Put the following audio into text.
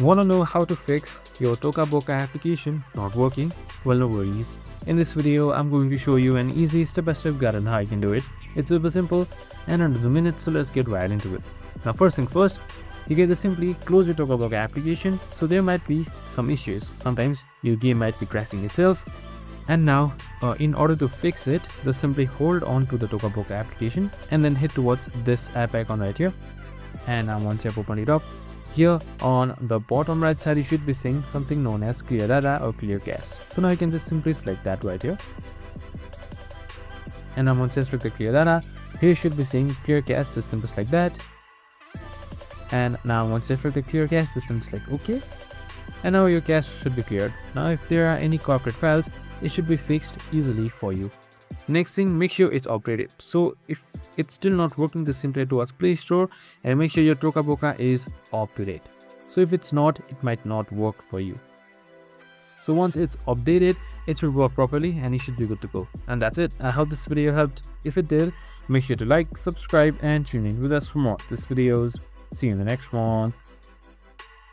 Want to know how to fix your Toca Boca application not working? Well, no worries. In this video, I'm going to show you an easy step-by-step guide on how you can do it. It's super simple and under the minute, so let's get right into it. Now, first thing first, you can just simply close your Toca Boca application. So there might be some issues. Sometimes your game might be crashing itself. And now, in order to fix it, just simply hold on to the Toca Boca application and then hit towards this app icon right here. And now once you have opened it up, here on the bottom right side, you should be seeing something known as clear data or clear cache. So now you can just simply select that right here. And now once you select the clear data, here you should be seeing clear cache, just simply like that. And now once you select the clear cache, just simply like OK. And now your cache should be cleared. Now if there are any corporate files, it should be fixed easily for you. Next thing, make sure it's upgraded. So if it's still not working, just simply towards Play Store and make sure your Toca Boca is up to date. So if it's not, it might not work for you. So once it's updated, it should work properly and you should be good to go. And that's it. I hope this video helped. If it did, make sure to like, subscribe and tune in with us for more of these videos. See you in the next one.